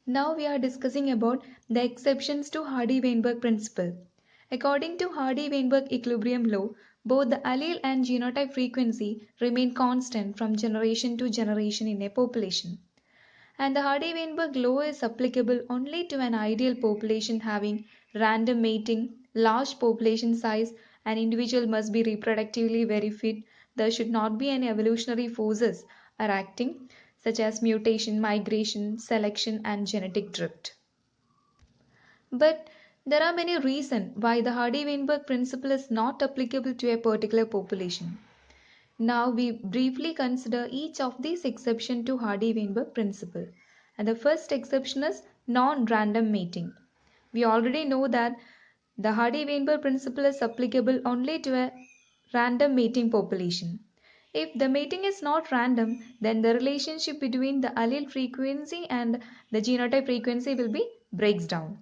Now we are discussing about the exceptions to Hardy-Weinberg principle. According to Hardy-Weinberg equilibrium law, both the allele and genotype frequency remain constant from generation to generation in a population. And the Hardy-Weinberg law is applicable only to an ideal population having random mating, large population size, an individual must be reproductively very fit, there should not be any evolutionary forces are acting such as mutation, migration, selection and genetic drift. But there are many reasons why the Hardy-Weinberg principle is not applicable to a particular population. Now we briefly consider each of these exceptions to Hardy-Weinberg principle. And the first exception is non-random mating. We already know that the Hardy-Weinberg principle is applicable only to a random mating population. If the mating is not random, then the relationship between the allele frequency and the genotype frequency will be breaks down.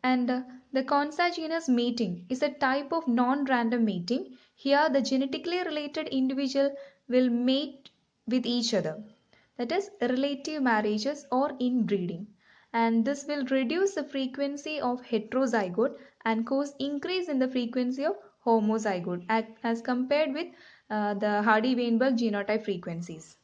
And the consanguineous mating is a type of non-random mating. Here the genetically related individual will mate with each other. That is relative marriages or inbreeding. And this will reduce the frequency of heterozygote and cause increase in the frequency of homozygote as compared with the Hardy-Weinberg genotype frequencies.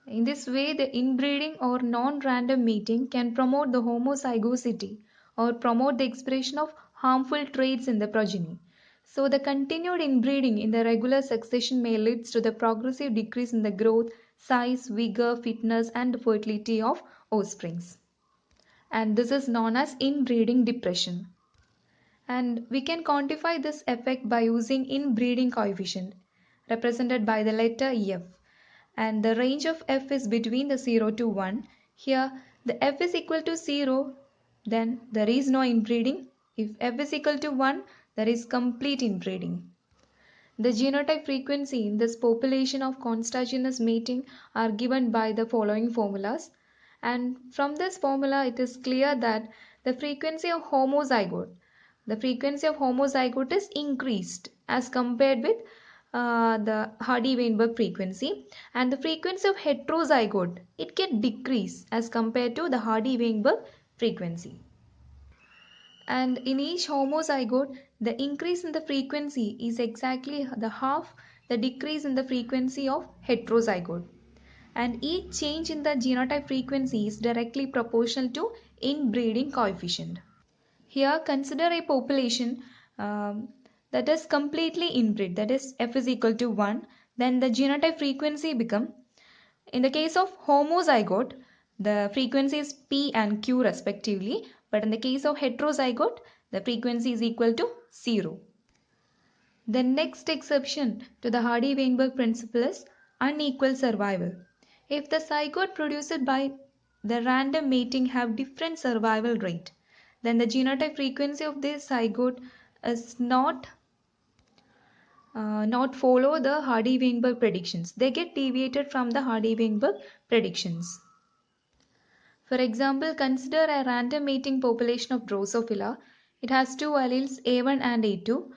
In this way, the inbreeding or non-random mating can promote the homozygosity or promote the expression of harmful traits in the progeny. So, the continued inbreeding in the regular succession may lead to the progressive decrease in the growth, size, vigor, fitness, and fertility of offsprings. And this is known as inbreeding depression. And we can quantify this effect by using inbreeding coefficient represented by the letter F. And the range of F is between the 0 to 1. Here the F is equal to 0, then there is no inbreeding. If F is equal to 1, there is complete inbreeding. The genotype frequency in this population of consanguineous mating are given by the following formulas. And from this formula it is clear that the frequency of homozygote is increased as compared with the Hardy-Weinberg frequency, and the frequency of heterozygote it can decrease as compared to the Hardy-Weinberg frequency. And in each homozygote, the increase in the frequency is exactly the half the decrease in the frequency of heterozygote. And each change in the genotype frequency is directly proportional to inbreeding coefficient. Here consider a population that is completely inbred, that is F is equal to 1, then the genotype frequency become, in the case of homozygote, the frequency is P and Q respectively, but in the case of heterozygote, the frequency is equal to 0. The next exception to the Hardy-Weinberg principle is unequal survival. If the zygote produced by the random mating have different survival rate, then the genotype frequency of this zygote is not follow the Hardy-Weinberg predictions. They get deviated from the Hardy-Weinberg predictions. For example, consider a random mating population of Drosophila. It has two alleles A1 and A2,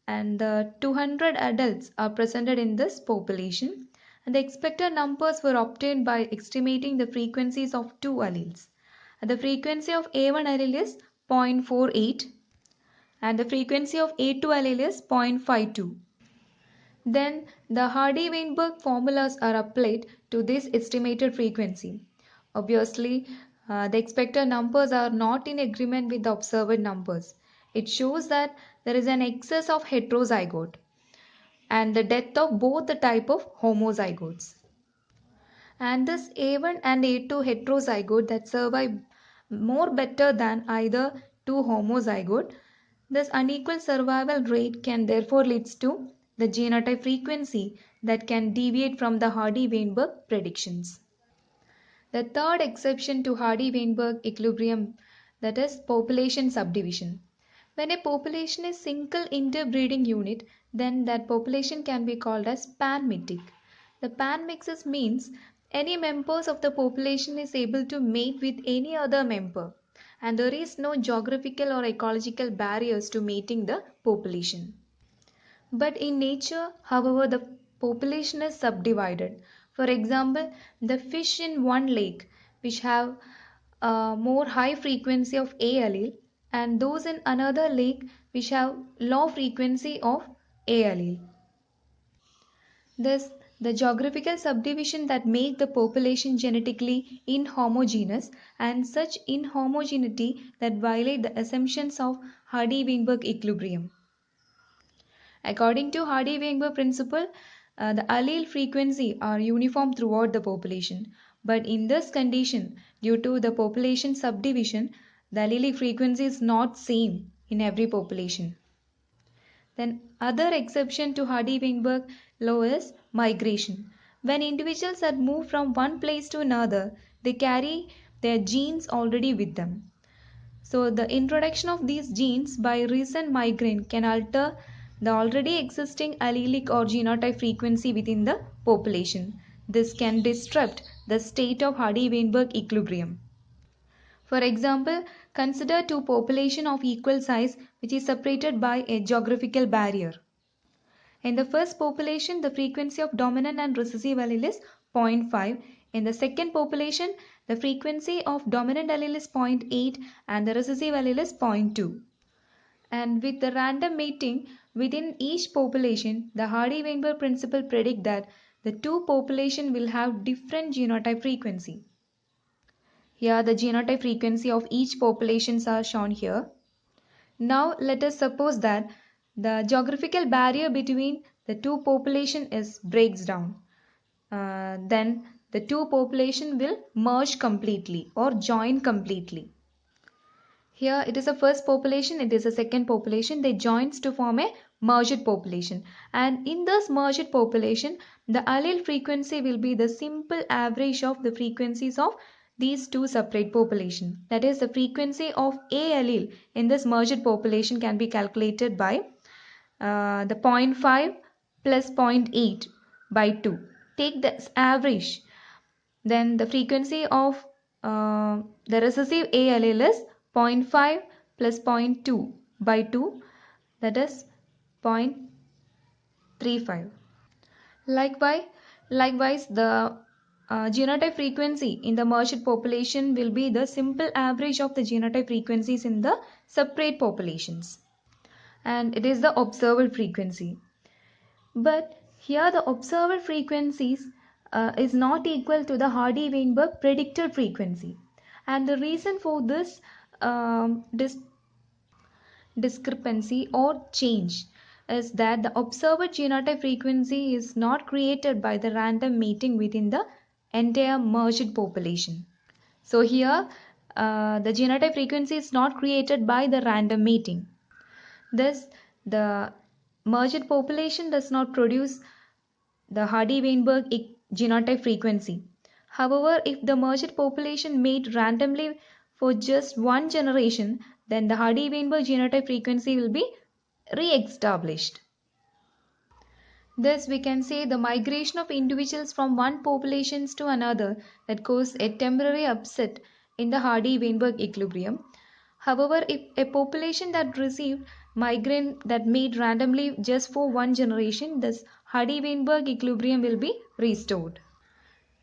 and the 200 adults are presented in this population, and the expected numbers were obtained by estimating the frequencies of two alleles. And the frequency of A1 allele is 0.48 and the frequency of A2 allele is 0.52. Then the Hardy-Weinberg formulas are applied to this estimated frequency. Obviously, the expected numbers are not in agreement with the observed numbers. It shows that there is an excess of heterozygote and the death of both the type of homozygotes. And this A1 and A2 heterozygote that survive more better than either two homozygote. This unequal survival rate can therefore lead to the genotype frequency that can deviate from the Hardy-Weinberg predictions. The third exception to Hardy-Weinberg equilibrium, that is population subdivision. When a population is single interbreeding unit, then that population can be called as panmixed. The panmixed means any members of the population is able to mate with any other member and there is no geographical or ecological barriers to mating the population. But in nature, however, the population is subdivided. For example, the fish in one lake which have more high frequency of A allele, and those in another lake which have low frequency of A allele. Thus, the geographical subdivision that make the population genetically inhomogeneous, and such inhomogeneity that violate the assumptions of Hardy-Weinberg equilibrium. According to Hardy-Weinberg principle, the allele frequency are uniform throughout the population. But in this condition, due to the population subdivision, the allele frequency is not same in every population. Then other exception to Hardy-Weinberg law is migration. When individuals are moved from one place to another, they carry their genes already with them. So the introduction of these genes by recent migrant can alter the already existing allelic or genotype frequency within the population. This can disrupt the state of Hardy-Weinberg equilibrium. For example, consider two populations of equal size which is separated by a geographical barrier. In the first population, the frequency of dominant and recessive allele is 0.5. In the second population, the frequency of dominant allele is 0.8 and the recessive allele is 0.2. And with the random mating within each population, the Hardy-Weinberg principle predicts that the two populations will have different genotype frequency. Here, the genotype frequency of each populations are shown here. Now, let us suppose that the geographical barrier between the two populations is breaks down. Then the two populations will merge completely or join completely. Here it is a first population, it is a second population. They joins to form a merged population. And in this merged population, the allele frequency will be the simple average of the frequencies of these two separate populations. That is, the frequency of A allele in this merged population can be calculated by the 0.5 plus 0.8 by 2. Take this average. Then the frequency of the recessive A allele is 0.5 plus 0.2 by 2, that is 0.35. Likewise, the genotype frequency in the merged population will be the simple average of the genotype frequencies in the separate populations. And it is the observed frequency. But here the observed frequencies is not equal to the Hardy-Weinberg predicted frequency. And the reason for this discrepancy or change is that the observed genotype frequency is not created by the random mating within the entire merged population. So here the genotype frequency is not created by the random mating. Thus, the merged population does not produce the Hardy-Weinberg genotype frequency. However, if the merged population made randomly for just one generation, then the Hardy-Weinberg genotype frequency will be re-established. Thus, we can say the migration of individuals from one population to another that caused a temporary upset in the Hardy-Weinberg equilibrium. However, if a population that received migrant that made randomly just for one generation, thus Hardy-Weinberg equilibrium will be restored.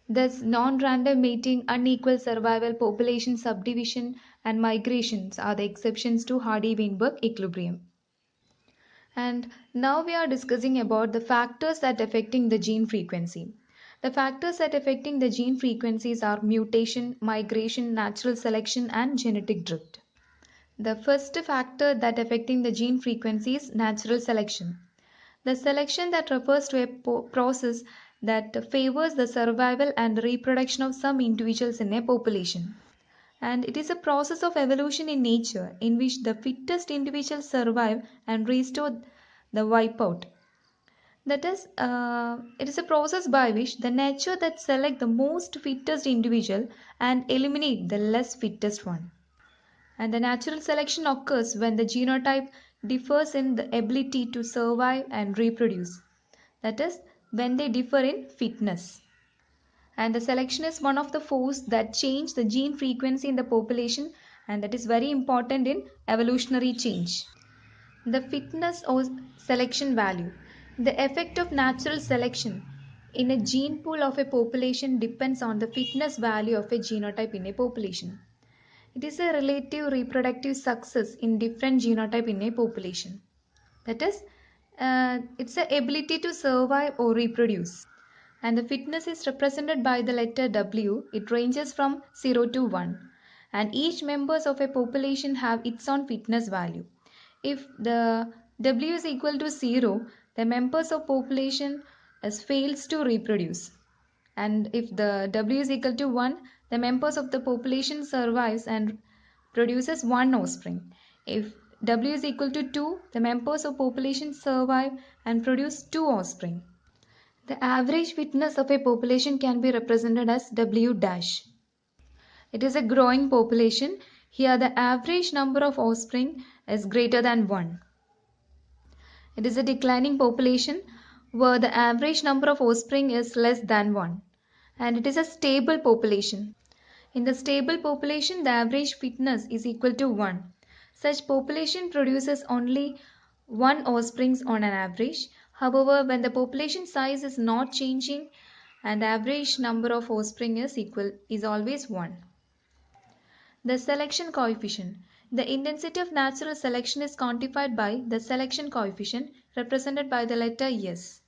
Thus, non-random mating, unequal survival, population subdivision, and migrations are the exceptions to Hardy-Weinberg equilibrium. And now we are discussing about the factors that affecting the gene frequency. The factors that affecting the gene frequencies are mutation, migration, natural selection, and genetic drift. The first factor that affecting the gene frequency is natural selection. The selection that refers to a process that favors the survival and reproduction of some individuals in a population. And it is a process of evolution in nature in which the fittest individuals survive and restore the wipeout. That is, it is a process by which the nature that select the most fittest individual and eliminate the less fittest one. And the natural selection occurs when the genotype differs in the ability to survive and reproduce. That is, when they differ in fitness. And the selection is one of the forces that change the gene frequency in the population, and that is very important in evolutionary change. The fitness or selection value. The effect of natural selection in a gene pool of a population depends on the fitness value of a genotype in a population. It is a relative reproductive success in different genotype in a population. That is, it's the ability to survive or reproduce. And the fitness is represented by the letter W. It ranges from 0 to 1. And each members of a population have its own fitness value. If the W is equal to 0, the members of population fails to reproduce. And if the W is equal to 1, the members of the population survives and produces one offspring. If W is equal to 2, the members of population survive and produce two offspring. The average fitness of a population can be represented as W dash. It is a growing population. Here the average number of offspring is greater than 1. It is a declining population where the average number of offspring is less than 1. And it is a stable population. In the stable population, the average fitness is equal to 1. Such population produces only one offsprings on an average. However, when the population size is not changing and the average number of offspring is always 1. The selection coefficient. The intensity of natural selection is quantified by the selection coefficient represented by the letter S.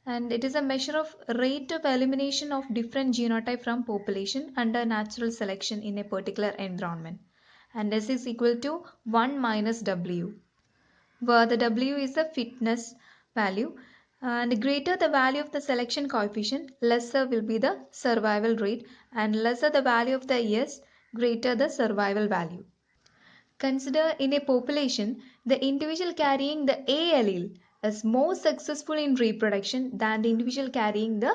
And it is a measure of rate of elimination of different genotype from population under natural selection in a particular environment. And S is equal to 1 minus W, where the W is the fitness value. And greater the value of the selection coefficient, lesser will be the survival rate, and lesser the value of the S, greater the survival value. Consider in a population, the individual carrying the A allele is more successful in reproduction than the individual carrying the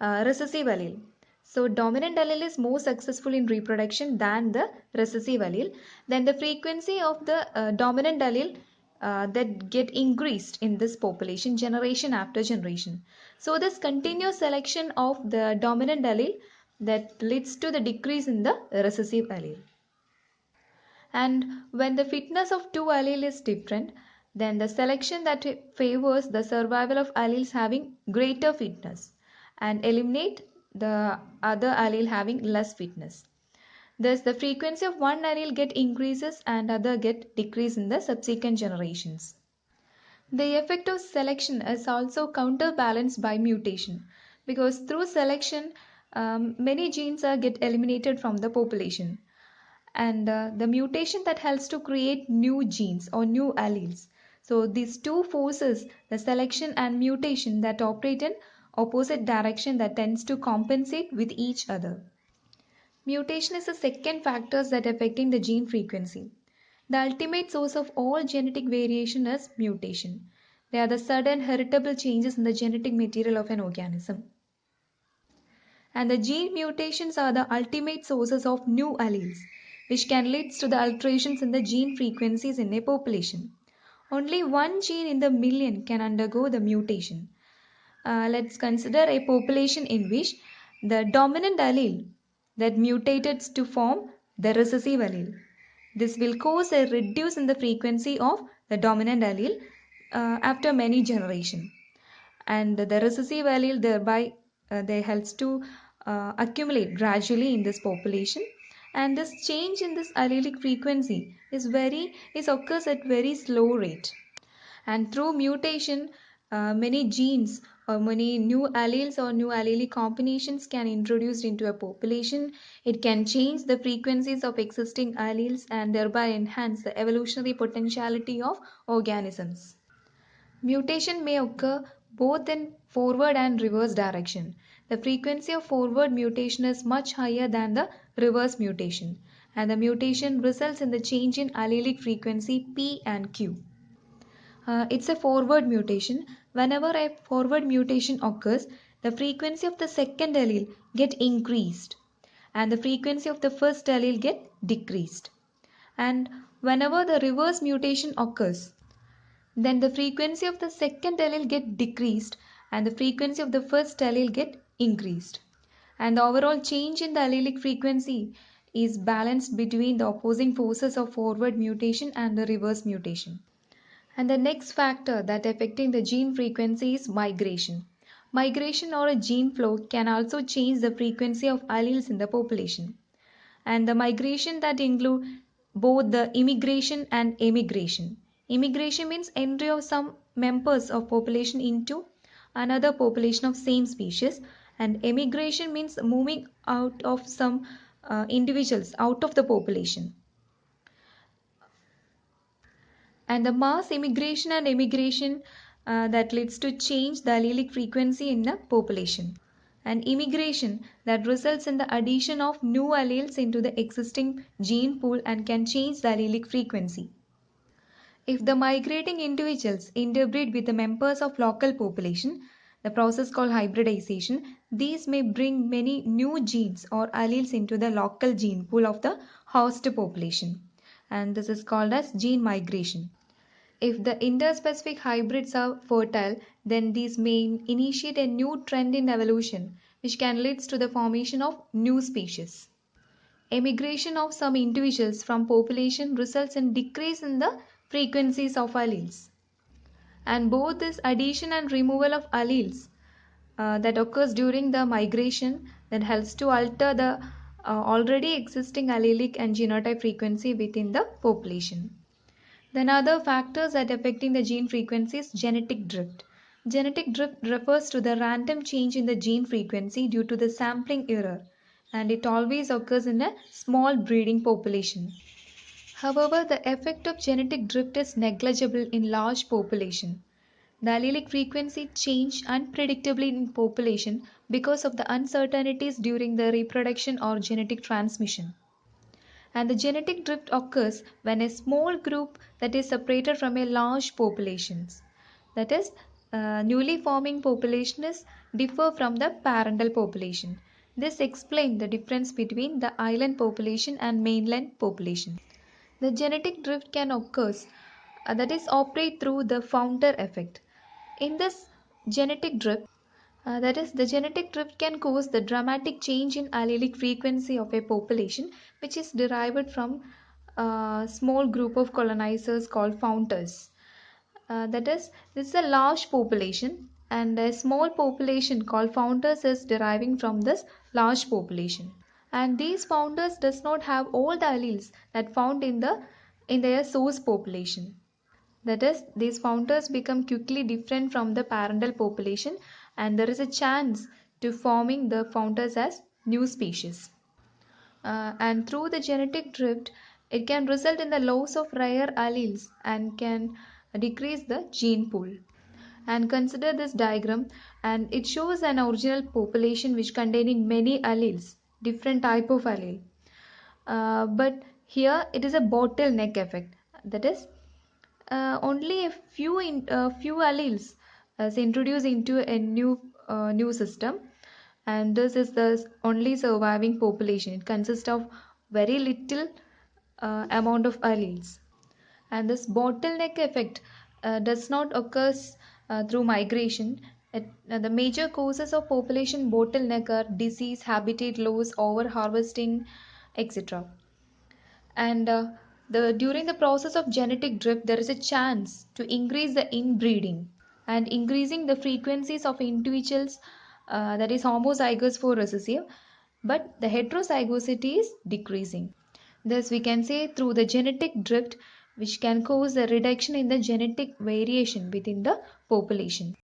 recessive allele. So, dominant allele is more successful in reproduction than the recessive allele. Then the frequency of the dominant allele that get increased in this population generation after generation. So, this continuous selection of the dominant allele that leads to the decrease in the recessive allele. And when the fitness of two alleles is different, then the selection that favors the survival of alleles having greater fitness and eliminate the other allele having less fitness. Thus, the frequency of one allele get increases and other get decrease in the subsequent generations. The effect of selection is also counterbalanced by mutation, because through selection, many genes get eliminated from the population, and the mutation that helps to create new genes or new alleles. So these two forces, the selection and mutation, that operate in opposite direction, that tends to compensate with each other. Mutation is the second factor that affecting the gene frequency. The ultimate source of all genetic variation is mutation. They are the sudden heritable changes in the genetic material of an organism. And the gene mutations are the ultimate sources of new alleles, which can lead to the alterations in the gene frequencies in a population. Only one gene in the million can undergo the mutation. Let's consider a population in which the dominant allele that mutated to form the recessive allele. This will cause a reduce in the frequency of the dominant allele after many generations. And the recessive allele thereby they helps to accumulate gradually in this population, and this change in this allelic frequency is occurs at very slow rate. And through mutation, many genes or many new alleles or new allelic combinations can introduced into a population. It can change the frequencies of existing alleles and thereby enhance the evolutionary potentiality of organisms. Mutation may occur both in forward and reverse direction. The frequency of forward mutation is much higher than the reverse mutation, and the mutation results in the change in allelic frequency P and Q. It's a forward mutation. Whenever a forward mutation occurs, the frequency of the second allele get increased and the frequency of the first allele get decreased. And whenever the reverse mutation occurs, then the frequency of the second allele get decreased and the frequency of the first allele get increased. And the overall change in the allelic frequency is balanced between the opposing forces of forward mutation and the reverse mutation. And the next factor that affecting the gene frequency is migration. Migration or a gene flow can also change the frequency of alleles in the population. and the migration that include both the immigration and emigration. Immigration means entry of some members of population into another population of same species, and emigration means moving out of some individuals out of the population. And the mass immigration and emigration that leads to change the allelic frequency in the population, and immigration that results in the addition of new alleles into the existing gene pool and can change the allelic frequency. If the migrating individuals interbreed with the members of local population, the process called hybridization, these may bring many new genes or alleles into the local gene pool of the host population, and this is called as gene migration. If the interspecific hybrids are fertile, then these may initiate a new trend in evolution, which can lead to the formation of new species. Emigration of some individuals from population results in decrease in the frequencies of alleles. And both this addition and removal of alleles that occurs during the migration that helps to alter the already existing allelic and genotype frequency within the population. Then other factors that affecting the gene frequency is genetic drift. Genetic drift refers to the random change in the gene frequency due to the sampling error, and it always occurs in a small breeding population. However, the effect of genetic drift is negligible in large population. The allelic frequency change unpredictably in population because of the uncertainties during the reproduction or genetic transmission. And the genetic drift occurs when a small group that is separated from a large populations. That is, newly forming populations differ from the parental population. This explains the difference between the island population and mainland population. The genetic drift can occur, that is, operate through the founder effect. In this genetic drift, that is, the genetic drift can cause the dramatic change in allelic frequency of a population, which is derived from a small group of colonizers called founders. That is, this is a large population, and a small population called founders is deriving from this large population. And these founders does not have all the alleles that found in their source population. That is, these founders become quickly different from the parental population, and there is a chance to forming the founders as new species. And through the genetic drift, it can result in the loss of rare alleles and can decrease the gene pool. And consider this diagram, and it shows an original population which containing many alleles, different type of allele. But here it is a bottleneck effect. That is, only a few alleles is introduced into a new system, and this is the only surviving population. It consists of very little amount of alleles, and this bottleneck effect does not occur through migration. The major causes of population bottleneck are disease, habitat loss, over harvesting, etc. And during the process of genetic drift, there is a chance to increase the inbreeding and increasing the frequencies of individuals, that is homozygous for recessive, but the heterozygosity is decreasing. Thus we can say through the genetic drift, which can cause a reduction in the genetic variation within the population.